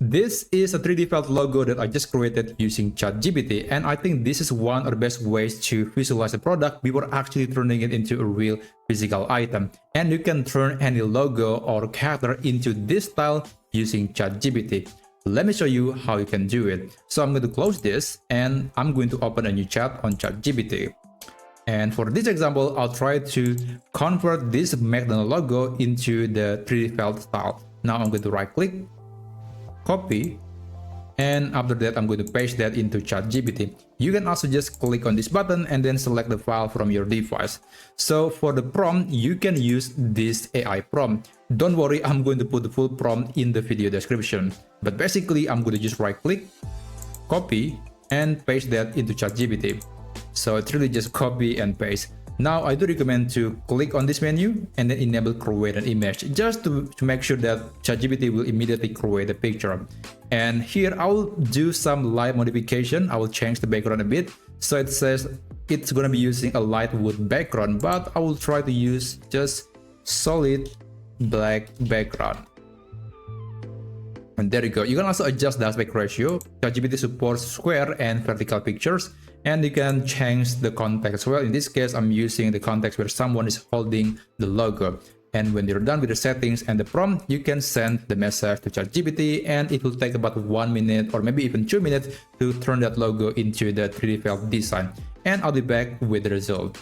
This is a 3D felt logo that I just created using ChatGPT, and I think this is one of the best ways to visualize a product before actually turning it into a real physical item. And you can turn any logo or character into this style using ChatGPT. Let me show you how you can do it. So I'm going to close this and I'm going to open a new chat on ChatGPT. And for this example, I'll try to convert this McDonald's logo into the 3D felt style. Now I'm going to right click, copy, and after that I'm going to paste that into ChatGPT. You can also just click on this button and then select the file from your device. So for the prompt, you can use this AI prompt. Don't worry, I'm going to put the full prompt in the video description. But basically, I'm going to just right click, copy, and paste that into ChatGPT. So it's really just copy and paste. Now I do recommend to click on this menu and then enable create an image, just to make sure that ChatGPT will immediately create a picture. And here I will do some light modification. I will change the background a bit. So it says it's going to be using a light wood background, but I will try to use just solid black background. And there you go. You can also adjust the aspect ratio. ChatGPT supports square and vertical pictures, and you can change the context as well. In this case, I'm using the context where someone is holding the logo. And when you're done with the settings and the prompt, you can send the message to ChatGPT, and it will take about 1 minute or maybe even 2 minutes to turn that logo into the 3D felt design. And I'll be back with the result.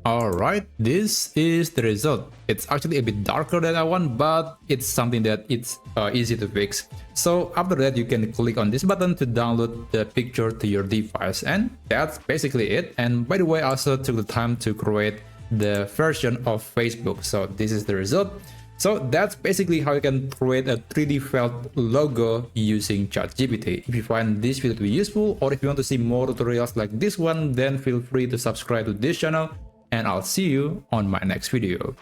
Alright, this is the result. It's actually a bit darker than I want, but it's something that it's easy to fix. So after that, you can click on this button to download the picture to your device, and that's basically it. And by the way, I also took the time to create the version of Facebook. So this is the result. So that's basically how you can create a 3D felt logo using ChatGPT. If you find this video to be useful, or if you want to see more tutorials like this one, then feel free to subscribe to this channel, and I'll see you on my next video.